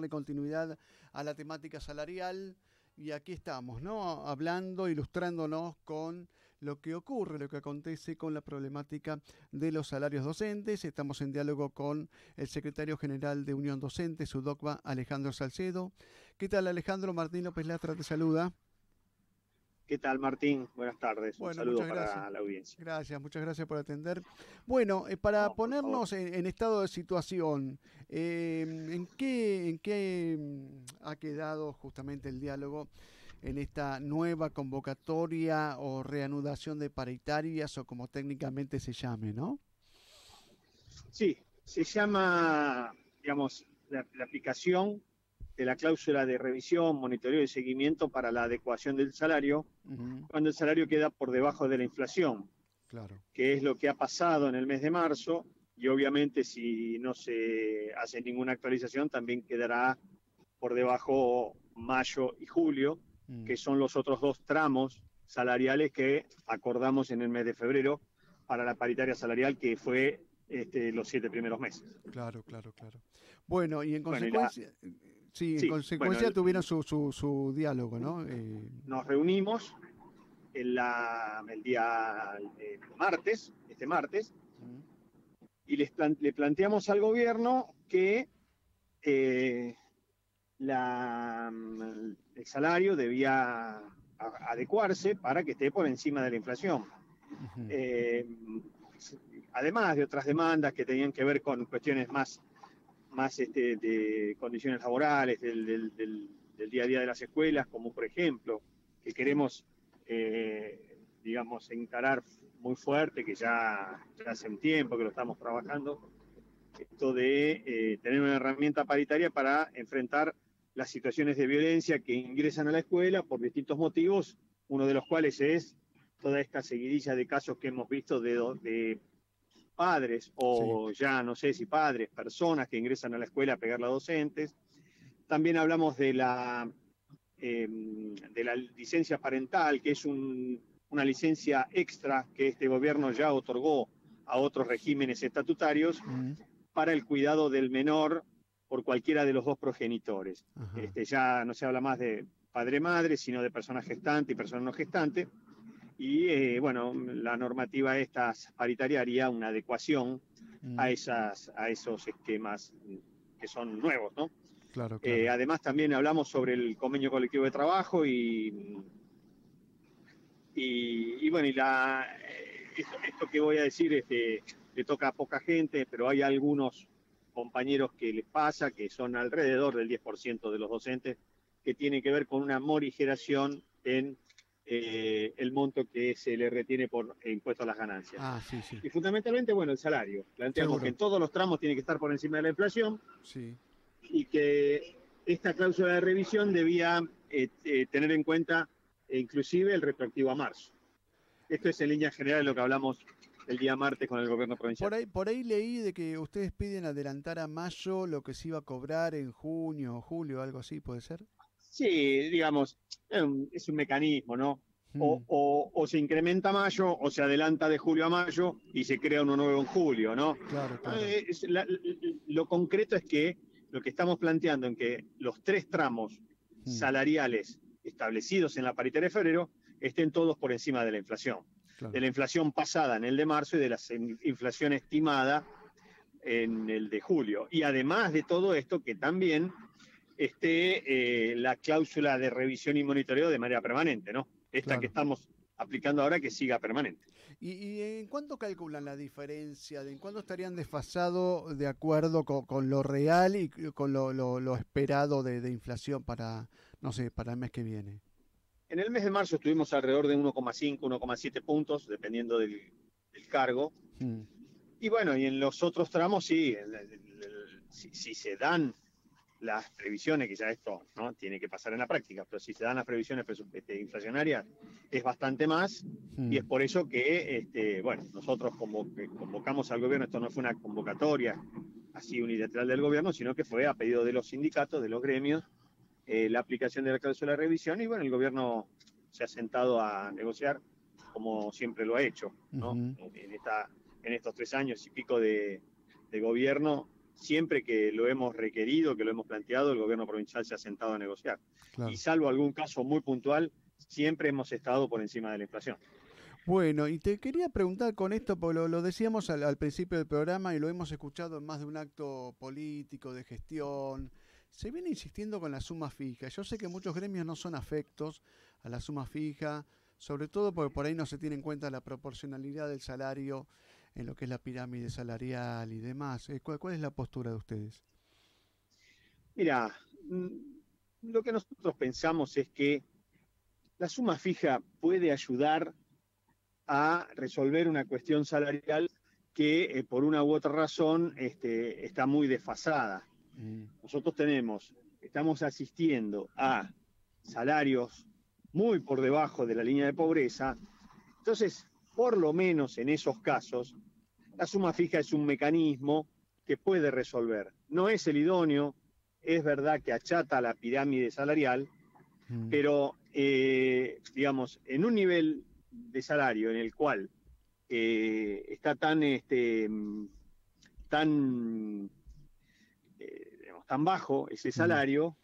darle continuidad a la temática salarial. Y aquí estamos, ¿no? Hablando, ilustrándonos con lo que ocurre, lo que acontece con la problemática de los salarios docentes. Estamos en diálogo con el secretario general de Unión Docente, SUDOCBA, Alejandro Salcedo. ¿Qué tal, Alejandro? Martín López Lastra te saluda. ¿Qué tal, Martín? Buenas tardes. Un Bueno, saludo muchas gracias. para la audiencia. Gracias, muchas gracias por atender. Bueno, para No, por favor. ponernos en estado de situación, ¿en qué ha quedado justamente el diálogo en esta nueva convocatoria o reanudación de paritarias o como técnicamente se llame, ¿no? Sí, se llama, digamos, la aplicación de la cláusula de revisión, monitoreo y seguimiento para la adecuación del salario Ujú, cuando el salario queda por debajo de la inflación, claro, que es lo que ha pasado en el mes de marzo y obviamente si no se hace ninguna actualización también quedará por debajo mayo y julio, mm, que son los otros dos tramos salariales que acordamos en el mes de febrero para la paritaria salarial que fue los 7 primeros meses. claro, claro, claro. Bueno, y en Bueno, consecuencia, sí, en sí, bueno, consecuencia tuvieron su diálogo, ¿no? nos reunimos el día martes, este martes, Mm, y le planteamos al gobierno que eh, el salario debía adecuarse para que esté por encima de la inflación. ujú, Eh, Además de otras demandas que tenían que ver con cuestiones más de condiciones laborales, del día a día de las escuelas, como por ejemplo, que queremos, digamos, encarar muy fuerte, que ya hace un tiempo que lo estamos trabajando, esto de tener una herramienta paritaria para enfrentar las situaciones de violencia que ingresan a la escuela por distintos motivos, uno de los cuales es toda esta seguidilla de casos que hemos visto de padres sí, o ya no sé si padres, personas que ingresan a la escuela a pegarle a docentes. También hablamos de la licencia parental, que es una licencia extra que este gobierno ya otorgó a otros regímenes estatutarios mm, para el cuidado del menor por cualquiera de los dos progenitores. ajá. Ya no se habla más de padre-madre, sino de persona gestante y persona no gestante. Y bueno, la normativa esta paritaria haría una adecuación Mm, a esos esquemas que son nuevos, ¿no? claro, claro. Además también hablamos sobre el convenio colectivo de trabajo y bueno, esto que voy a decir le toca a poca gente, pero hay algunos compañeros que les pasa, que son alrededor del 10% de los docentes, que tiene que ver con una morigeración en el monto que se le retiene por impuesto a las ganancias. Ah, sí, sí, Y fundamentalmente, bueno, el salario. Planteamos que seguro, en todos los tramos tiene que estar por encima de la inflación sí. y que esta cláusula de revisión debía tener en cuenta inclusive el retroactivo a marzo. Esto es en línea general lo que hablamos el día martes con el gobierno provincial. Por ahí leí de que ustedes piden adelantar a mayo lo que se iba a cobrar en junio o julio, algo así, ¿puede ser? Sí, digamos, es un mecanismo, ¿no? Mm, O se incrementa mayo o se adelanta de julio a mayo y se crea uno nuevo en julio, ¿no? claro, claro. Lo concreto es que lo que estamos planteando en que los tres tramos Mm, salariales establecidos en la paritaria de febrero estén todos por encima de claro. la inflación pasada en el de marzo y de la inflación estimada en el de julio. Y además de todo esto, que también la cláusula de revisión y monitoreo de manera permanente, ¿no? Esta que Claro. estamos aplicando ahora que siga permanente. ¿Y en cuánto calculan la diferencia? ¿En cuánto estarían desfasados de acuerdo con lo real y con lo esperado de inflación para, no sé, para el mes que viene? En el mes de marzo estuvimos alrededor de 1,5, 1,7 puntos, dependiendo del cargo. Mm, Y bueno, y en los otros tramos sí, si se dan las previsiones, que ya esto no tiene que pasar en la práctica, pero si se dan las previsiones inflacionarias es bastante más y es mm, por eso que bueno, nosotros como que convocamos al gobierno, esto no fue una convocatoria así unilateral del gobierno, sino que fue a pedido de los sindicatos, de los gremios, la aplicación de la cláusula de revisión y bueno, el gobierno se ha sentado a negociar como siempre lo ha hecho, ¿no? ujú, En estos 3 años y pico de gobierno siempre que lo hemos requerido, que lo hemos planteado, el gobierno provincial se ha sentado a negociar. Claro. Y salvo algún caso muy puntual, siempre hemos estado por encima de la inflación. Bueno, y te quería preguntar con esto, porque lo decíamos al principio del programa y lo hemos escuchado en más de un acto político, de gestión. Se viene insistiendo con la suma fija. Yo sé que muchos gremios no son afectos a la suma fija, sobre todo porque por ahí no se tiene en cuenta la proporcionalidad del salario en lo que es la pirámide salarial y demás. ¿Cuál es la postura de ustedes? Mira, lo que nosotros pensamos es que la suma fija puede ayudar a resolver una cuestión salarial que por una u otra razón está muy desfasada. Nosotros estamos asistiendo a salarios muy por debajo de la línea de pobreza. Entonces, por lo menos en esos casos, la suma fija es un mecanismo que puede resolver. No es el idóneo, es verdad que achata la pirámide salarial, pero digamos, en un nivel de salario en el cual está tan bajo ese salario,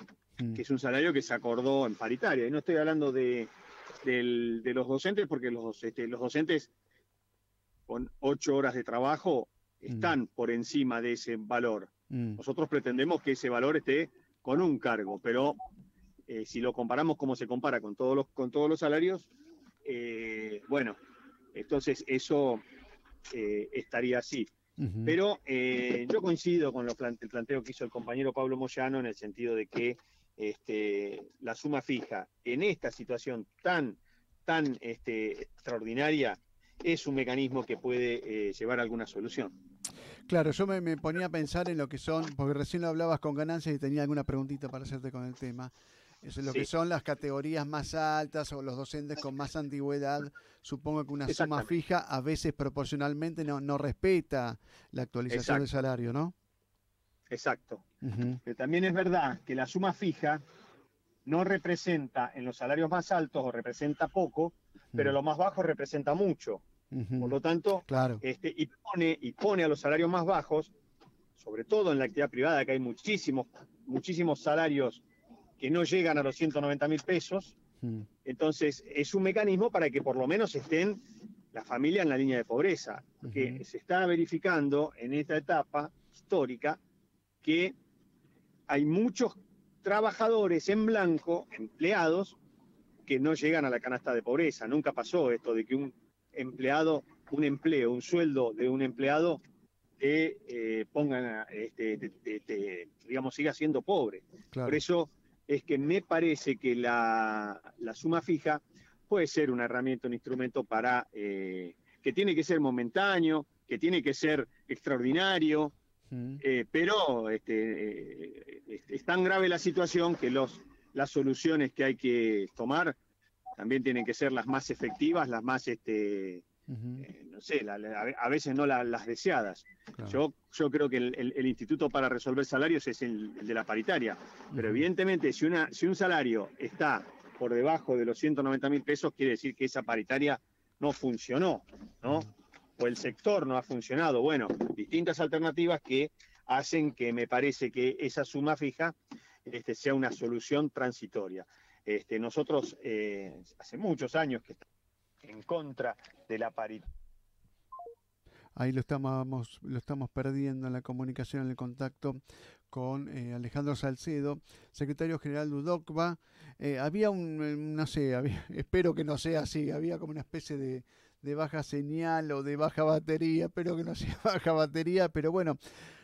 que es un salario que se acordó en paritaria. Y no estoy hablando de los docentes, porque los docentes con 8 horas de trabajo están por encima de ese valor. Nosotros pretendemos que ese valor esté con un cargo, pero si lo comparamos como se compara con todos los salarios, bueno, entonces eso estaría así. Pero yo coincido con el planteo que hizo el compañero Pablo Moyano en el sentido de que la suma fija en esta situación tan extraordinaria es un mecanismo que puede llevar a alguna solución. Claro, yo me ponía a pensar en lo que son, porque recién lo hablabas con ganancias y tenía alguna preguntita para hacerte con el tema. Es lo que son las categorías más altas o los docentes con más antigüedad. Supongo que una suma fija a veces proporcionalmente no respeta la actualización del salario, ¿no? Exacto. Pero también es verdad que la suma fija no representa en los salarios más altos o representa poco, pero los más bajos representa mucho. Por lo tanto, y pone a los salarios más bajos, sobre todo en la actividad privada, que hay muchísimos salarios que no llegan a los 190.000 pesos. Entonces, es un mecanismo para que por lo menos estén las familias en la línea de pobreza. Porque se está verificando en esta etapa histórica que hay muchos trabajadores en blanco, empleados, que no llegan a la canasta de pobreza. Nunca pasó esto de que un sueldo de un empleado digamos, siga siendo pobre. Claro. Por eso es que me parece que la suma fija puede ser una herramienta, un instrumento para que tiene que ser momentáneo, que tiene que ser extraordinario, pero es tan grave la situación que las soluciones que hay que tomar también tienen que ser las más efectivas, las más, no sé, a veces no las deseadas. Claro. Yo creo que el instituto para resolver salarios es el de la paritaria, pero evidentemente si un salario está por debajo de los 190.000 pesos, quiere decir que esa paritaria no funcionó, ¿no? O el sector no ha funcionado. Bueno, distintas alternativas que hacen que me parece que esa suma fija sea una solución transitoria. Nosotros hace muchos años que estamos en contra de la paridad. Ahí lo estamos perdiendo en la comunicación, en el contacto con Alejandro Salcedo, secretario general de UDOCVA. Había no sé, espero que no sea así, había como una especie de baja señal o de baja batería, espero que no sea baja batería, pero bueno,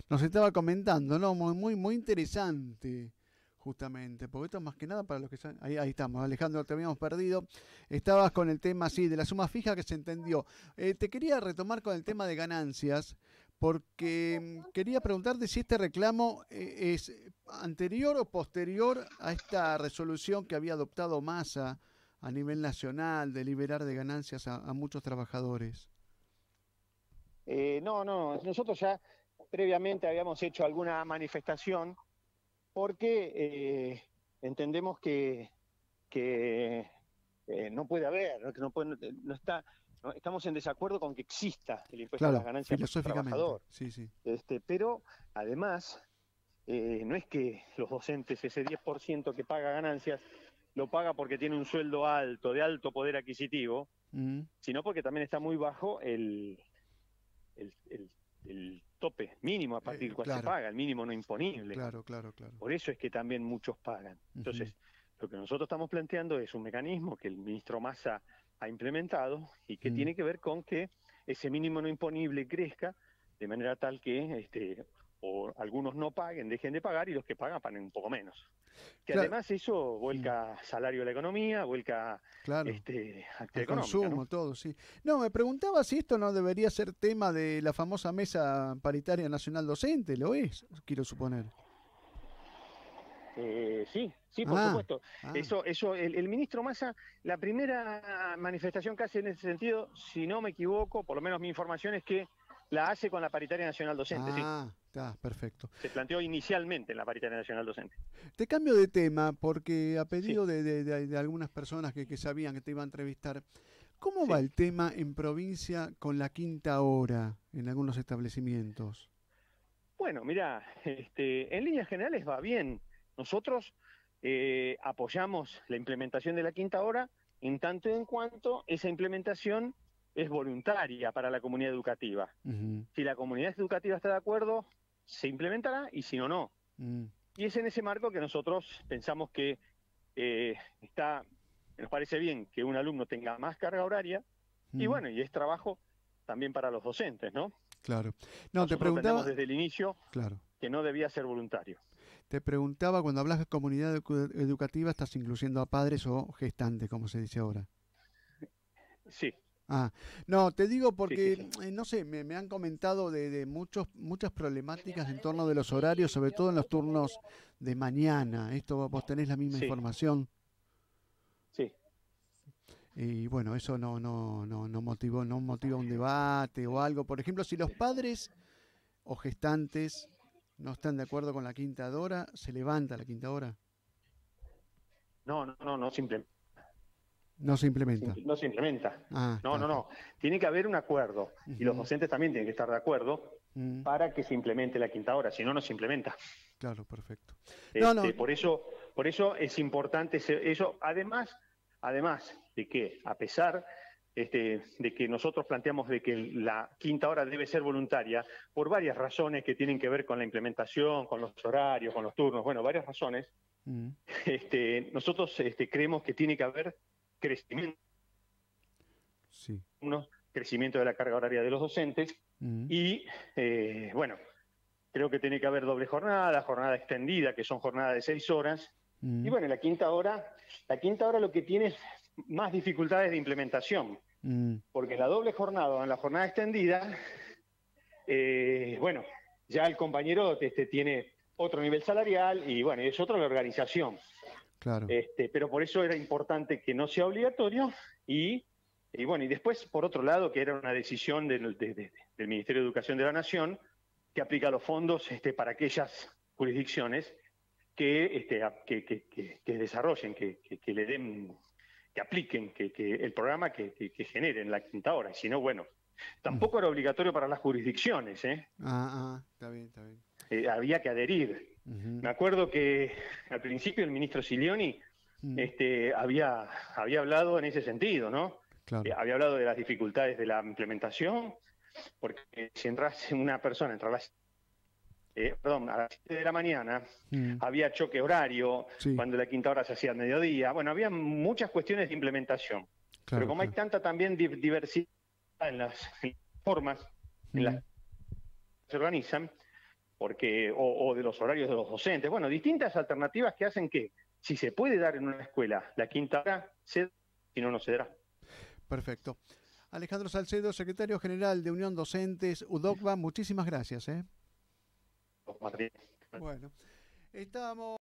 nos estaba comentando, ¿no? Muy interesante, justamente, porque esto es más que nada para los que están... Ahí estamos, Alejandro, te habíamos perdido. Estabas con el tema, sí, de la suma fija que se entendió. Te quería retomar con el tema de ganancias, porque quería preguntarte si este reclamo es anterior o posterior a esta resolución que había adoptado Massa a nivel nacional de liberar de ganancias a muchos trabajadores. No, nosotros ya previamente habíamos hecho alguna manifestación porque entendemos que no puede haber, que no está ¿no? Estamos en desacuerdo con que exista el impuesto a Claro, las ganancias del filosóficamente. trabajador. Sí, sí. Pero además, no es que los docentes, ese 10% que paga ganancias, lo paga porque tiene un sueldo alto, de alto poder adquisitivo, sino porque también está muy bajo el tope mínimo a partir del cual se paga, el mínimo no imponible. Claro. Por eso es que también muchos pagan. Entonces, lo que nosotros estamos planteando es un mecanismo que el ministro Massa ha implementado y que tiene que ver con que ese mínimo no imponible crezca de manera tal que o algunos no paguen, dejen de pagar, y los que pagan paguen un poco menos. Que además eso vuelca salario de la economía, vuelca actividad económica, consumo, ¿no? todo, sí. No, me preguntaba si esto no debería ser tema de la famosa Mesa Paritaria Nacional Docente, ¿lo es? Quiero suponer. Sí, por supuesto. Eso, el ministro Massa, la primera manifestación que hace en ese sentido, si no me equivoco, por lo menos mi información es que la hace con la Paritaria Nacional Docente, sí. Está, perfecto. Se planteó inicialmente en la Paritaria Nacional Docente. Te cambio de tema, porque a pedido de algunas personas que sabían que te iba a entrevistar, ¿cómo va el tema en provincia con la quinta hora en algunos establecimientos? Bueno, mira, en líneas generales va bien. Nosotros apoyamos la implementación de la quinta hora en tanto y en cuanto esa implementación es voluntaria para la comunidad educativa. Si la comunidad educativa está de acuerdo, se implementará, y si no, no. Y es en ese marco que nosotros pensamos que nos parece bien que un alumno tenga más carga horaria, y bueno, y es trabajo también para los docentes, ¿no? Claro. No, nosotros te preguntaba desde el inicio que no debía ser voluntario. Te preguntaba, cuando hablas de comunidad educativa, ¿estás incluyendo a padres o gestantes, como se dice ahora? Sí. No, te digo porque, no sé, me han comentado de muchas problemáticas en torno de los horarios, sobre todo en los turnos de mañana. ¿Esto vos tenés la misma información? Sí. Y bueno, eso no motiva un debate o algo. Por ejemplo, si los padres o gestantes no están de acuerdo con la quinta hora, ¿se levanta la quinta hora? No, simplemente. No se implementa. No se implementa. No. Tiene que haber un acuerdo. Y los docentes también tienen que estar de acuerdo para que se implemente la quinta hora. Si no, no se implementa. Claro, perfecto. Por eso es importante eso. Además de que, a pesar de que nosotros planteamos de que la quinta hora debe ser voluntaria, por varias razones que tienen que ver con la implementación, con los horarios, con los turnos, bueno, varias razones, nosotros creemos que tiene que haber crecimiento, crecimiento de la carga horaria de los docentes, y bueno, creo que tiene que haber doble jornada extendida, que son jornadas de 6 horas, y bueno, la quinta hora lo que tiene es más dificultades de implementación, porque en la doble jornada o en la jornada extendida, bueno, ya el compañero tiene otro nivel salarial y bueno, es otra la organización. Claro. Pero por eso era importante que no sea obligatorio y bueno, y después, por otro lado, que era una decisión del Ministerio de Educación de la Nación, que aplica los fondos para aquellas jurisdicciones que desarrollen, que le den, que apliquen, que el programa que generen la quinta hora. Y si no, bueno, tampoco era obligatorio para las jurisdicciones. Está bien. Había que adherir. Me acuerdo que al principio el ministro Silioni había hablado en ese sentido, ¿no? Claro. Había hablado de las dificultades de la implementación, porque si una persona entra a las 7 de la mañana, había choque horario, cuando la quinta hora se hacía al mediodía. Bueno, había muchas cuestiones de implementación. Pero como hay tanta también diversidad en las formas en las que se organizan, o de los horarios de los docentes, bueno, distintas alternativas que hacen que, si se puede dar en una escuela la quinta hora, si no, no se dará. Perfecto. Alejandro Salcedo, secretario general de Unión Docentes, UDOCVA, muchísimas gracias. Bueno, estábamos...